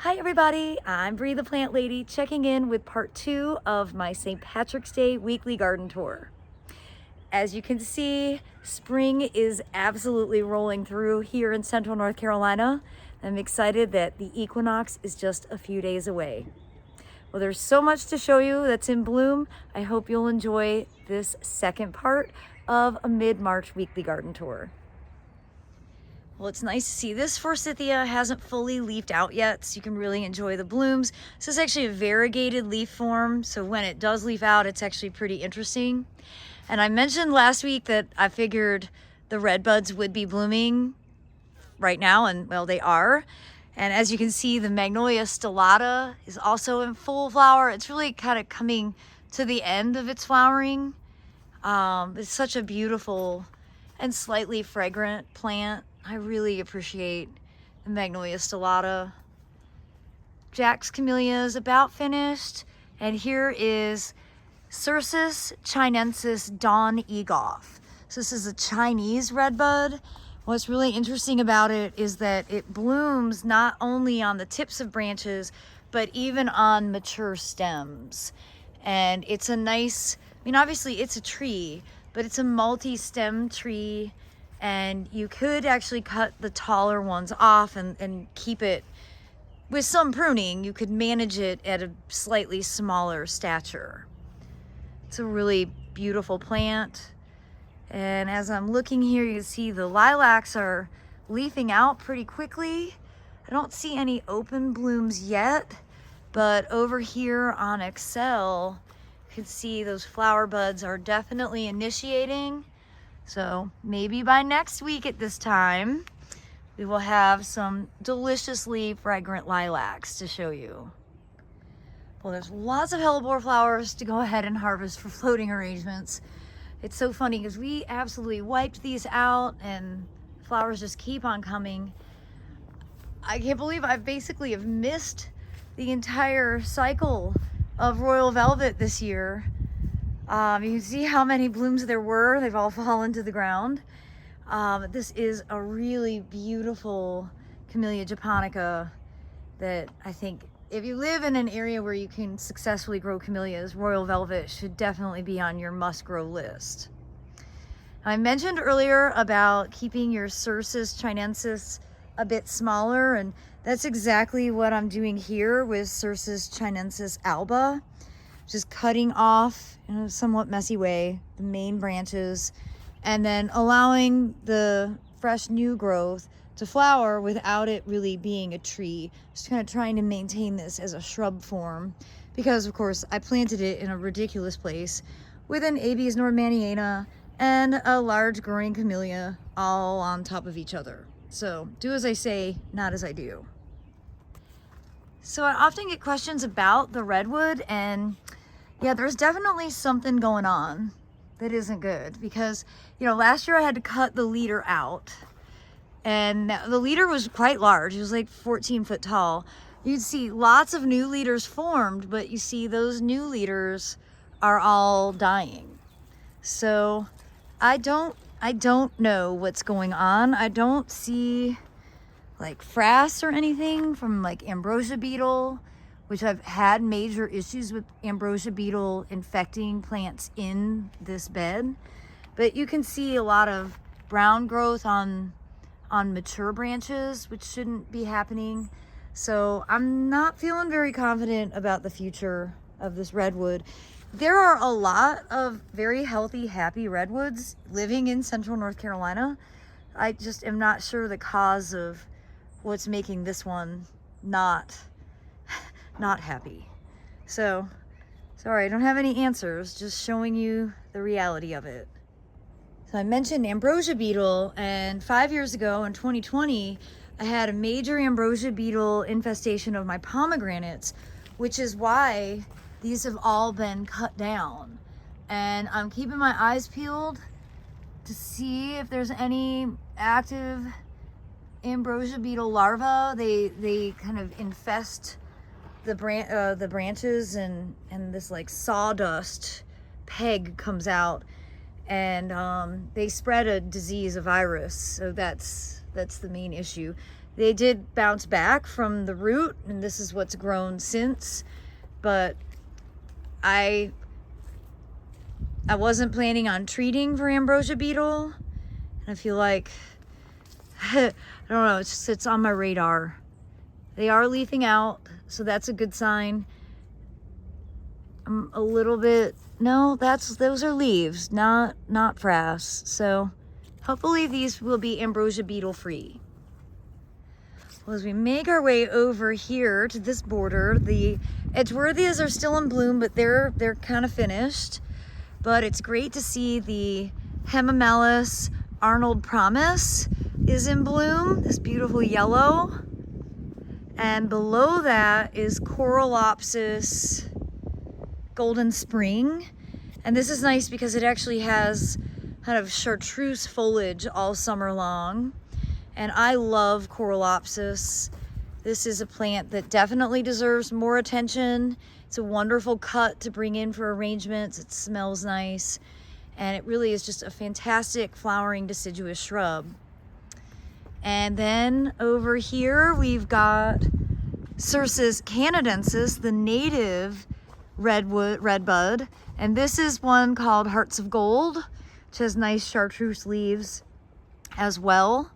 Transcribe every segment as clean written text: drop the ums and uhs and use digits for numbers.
Hi everybody, I'm Bree the Plant Lady checking in with part 2 of my St. Patrick's Day weekly garden tour. As you can see, spring is absolutely rolling through here in central North Carolina. I'm excited that the equinox is just a few days away. Well, there's so much to show you that's in bloom. I hope you'll enjoy this second part of a mid-March weekly garden tour. Well, it's nice to see this forsythia hasn't fully leafed out yet, so you can really enjoy the blooms. This is actually a variegated leaf form, so when it does leaf out, it's actually pretty interesting. And I mentioned last week that I figured the red buds would be blooming right now, and well, they are. And as you can see, the Magnolia stellata is also in full flower. It's really kind of coming to the end of its flowering. It's such a beautiful and slightly fragrant plant. I really appreciate the Magnolia stellata. Jack's camellia is about finished, and here is Cercis chinensis Dawn Egoff. So this is a Chinese redbud. What's really interesting about it is that it blooms not only on the tips of branches, but even on mature stems. And it's a nice, I mean, obviously it's a tree, but it's a multi-stem tree, and you could actually cut the taller ones off and keep it with some pruning. You could manage it at a slightly smaller stature. It's a really beautiful plant. And as I'm looking here, you can see the lilacs are leafing out pretty quickly. I don't see any open blooms yet, but over here on Excel, you can see those flower buds are definitely initiating. So maybe by next week at this time, we will have some deliciously fragrant lilacs to show you. Well, there's lots of hellebore flowers to go ahead and harvest for floating arrangements. It's so funny because we absolutely wiped these out and flowers just keep on coming. I can't believe I basically have missed the entire cycle of royal velvet this year. You can see how many blooms there were. They've all fallen to the ground. This is a really beautiful Camellia japonica that I think if you live in an area where you can successfully grow camellias, royal velvet should definitely be on your must-grow list. I mentioned earlier about keeping your Cercis chinensis a bit smaller, and that's exactly what I'm doing here with Cercis chinensis alba. Just cutting off in a somewhat messy way the main branches and then allowing the fresh new growth to flower without it really being a tree. Just kind of trying to maintain this as a shrub form because of course I planted it in a ridiculous place with an Abies Nordmanniana and a large growing camellia all on top of each other. So do as I say, not as I do. So I often get questions about the redwood, and yeah, there's definitely something going on that isn't good because, you know, last year I had to cut the leader out, and the leader was quite large. It was like 14 foot tall. You'd see lots of new leaders formed, but you see those new leaders are all dying. So I don't know what's going on. I don't see like frass or anything from like ambrosia beetle, which I've had major issues with ambrosia beetle infecting plants in this bed. But you can see a lot of brown growth on mature branches, which shouldn't be happening. So I'm not feeling very confident about the future of this redwood. There are a lot of very healthy, happy redwoods living in central North Carolina. I just am not sure the cause of what's making this one not happy. So sorry, I don't have any answers, just showing you the reality of it. So I mentioned ambrosia beetle, and 5 years ago in 2020 I had a major ambrosia beetle infestation of my pomegranates, which is why these have all been cut down. And I'm keeping my eyes peeled to see if there's any active ambrosia beetle larvae. They kind of infest the branches, and this like sawdust peg comes out, and they spread a disease, a virus. So that's That's the main issue. They did bounce back from the root, and this is what's grown since, but I wasn't planning on treating for ambrosia beetle, and I feel like I don't know, it's on my radar. They are leafing out, so that's a good sign. I'm a little bit, no, those are leaves, not frass. So hopefully these will be ambrosia beetle free. Well, as we make our way over here to this border, the Edgeworthias are still in bloom, but they're kind of finished. But it's great to see the Hellebores Arnold Promise is in bloom, this beautiful yellow. And below that is Coralopsis Golden Spring. And this is nice because it actually has kind of chartreuse foliage all summer long. And I love Coralopsis. This is a plant that definitely deserves more attention. It's a wonderful cut to bring in for arrangements. It smells nice. And it really is just a fantastic flowering deciduous shrub. And then over here we've got Cercis canadensis, the native redbud. And this is one called Hearts of Gold, which has nice chartreuse leaves as well.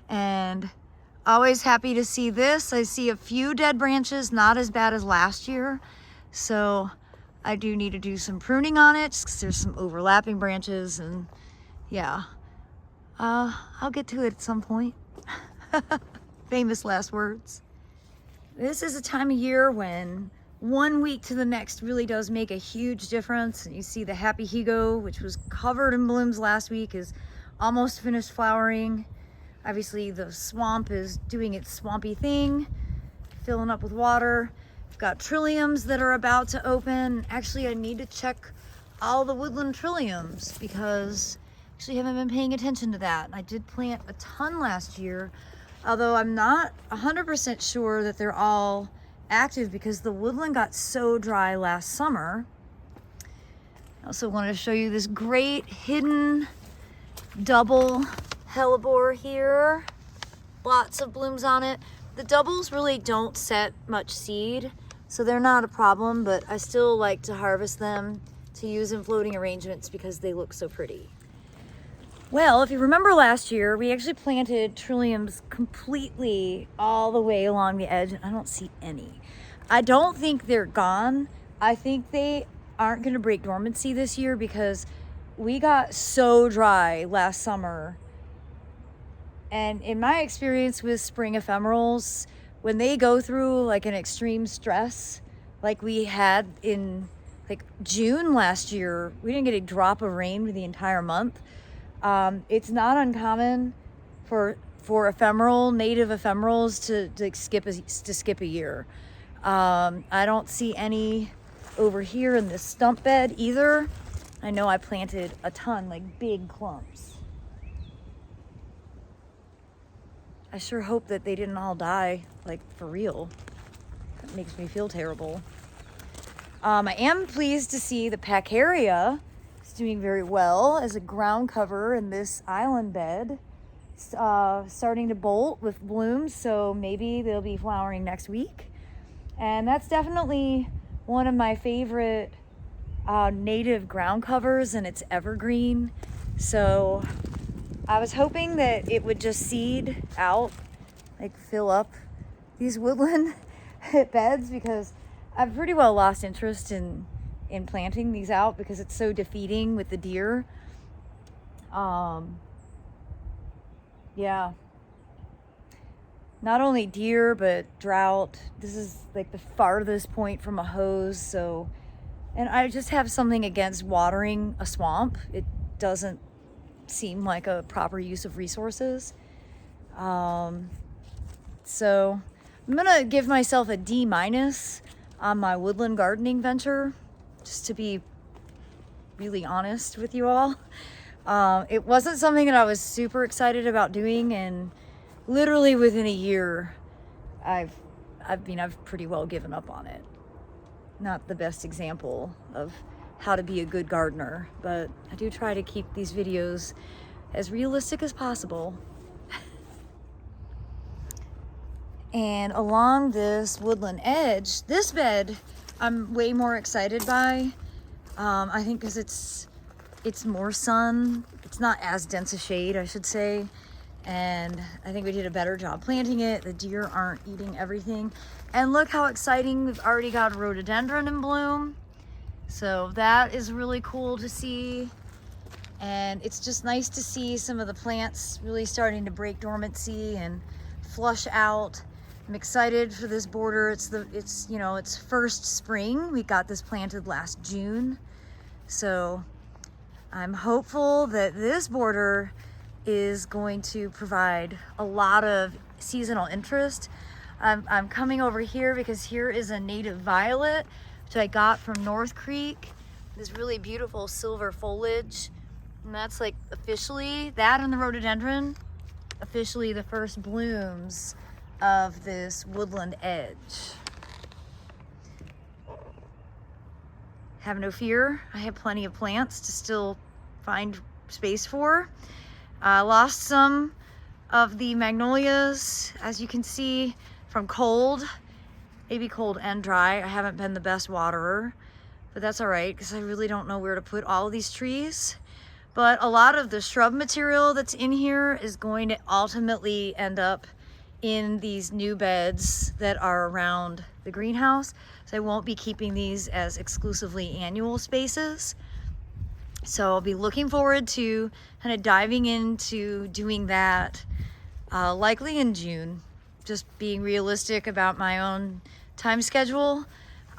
And always happy to see this. I see a few dead branches, not as bad as last year. So I do need to do some pruning on it just 'cause there's some overlapping branches, and yeah. I'll get to it at some point. Famous last words. This is a time of year when 1 week to the next really does make a huge difference. And you see the Happy Higo, which was covered in blooms last week, is almost finished flowering. Obviously the swamp is doing its swampy thing, filling up with water. We've got trilliums that are about to open. Actually, I need to check all the woodland trilliums because actually haven't been paying attention to that. I did plant a ton last year, although I'm not 100% sure that they're all active because the woodland got so dry last summer. I also wanted to show you this great hidden double hellebore here. Lots of blooms on it. The doubles really don't set much seed, so they're not a problem, but I still like to harvest them to use in floating arrangements because they look so pretty. Well, if you remember last year, we actually planted trilliums completely all the way along the edge, and I don't see any. I don't think they're gone. I think they aren't going to break dormancy this year because we got so dry last summer. And in my experience with spring ephemerals, when they go through like an extreme stress, like we had in like June last year, we didn't get a drop of rain for the entire month. It's not uncommon for native ephemerals to skip a year. I don't see any over here in this stump bed either. I know I planted a ton, like big clumps. I sure hope that they didn't all die, like for real. That makes me feel terrible. I am pleased to see the Pacaria is doing very well as a ground cover in this island bed. Starting to bolt with blooms, so maybe they'll be flowering next week. And that's definitely one of my favorite native ground covers, and it's evergreen. So I was hoping that it would just seed out, like fill up these woodland beds, because I've pretty well lost interest in planting these out because it's so defeating with the deer. Yeah. Not only deer, but drought. This is like the farthest point from a hose, so, and I just have something against watering a swamp. It doesn't seem like a proper use of resources. So I'm gonna give myself a D- on my woodland gardening venture, just to be really honest with you all. It wasn't something that I was super excited about doing, and literally within a year, I've pretty well given up on it. Not the best example of how to be a good gardener, but I do try to keep these videos as realistic as possible. And along this woodland edge, this bed I'm way more excited by. I think because it's more sun. It's not as dense a shade, I should say. And I think we did a better job planting it. The deer aren't eating everything. And look how exciting, we've already got a rhododendron in bloom. So that is really cool to see. And it's just nice to see some of the plants really starting to break dormancy and flush out. I'm excited for this border. It's you know, it's first spring. We got this planted last June. So I'm hopeful that this border is going to provide a lot of seasonal interest. I'm coming over here because here is a native violet, which I got from North Creek. This really beautiful silver foliage. And that's like officially, that and the rhododendron, officially the first blooms of this woodland edge. Have no fear, I have plenty of plants to still find space for. Lost some of the magnolias, as you can see, from cold, maybe cold and dry. I haven't been the best waterer, but that's all right because I really don't know where to put all of these trees. But a lot of the shrub material that's in here is going to ultimately end up in these new beds that are around the greenhouse. So I won't be keeping these as exclusively annual spaces. So I'll be looking forward to kind of diving into doing that likely in June. Just being realistic about my own time schedule.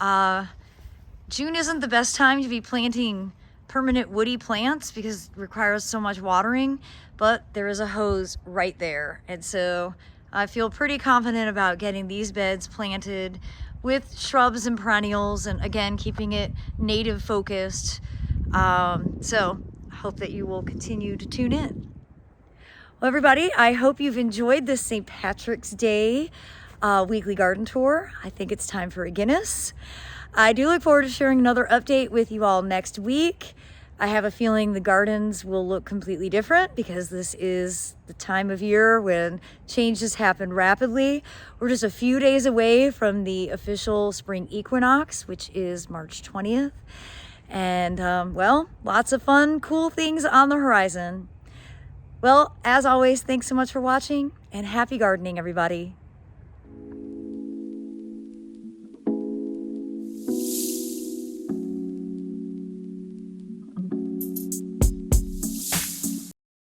June isn't the best time to be planting permanent woody plants because it requires so much watering, but there is a hose right there. And so I feel pretty confident about getting these beds planted with shrubs and perennials, and again, keeping it native focused. So I hope that you will continue to tune in. Well, everybody, I hope you've enjoyed this St. Patrick's Day weekly garden tour. I think it's time for a Guinness. I do look forward to sharing another update with you all next week. I have a feeling the gardens will look completely different because this is the time of year when changes happen rapidly. We're just a few days away from the official spring equinox, which is March 20th. And well, lots of fun, cool things on the horizon. Well, as always, thanks so much for watching and happy gardening, everybody.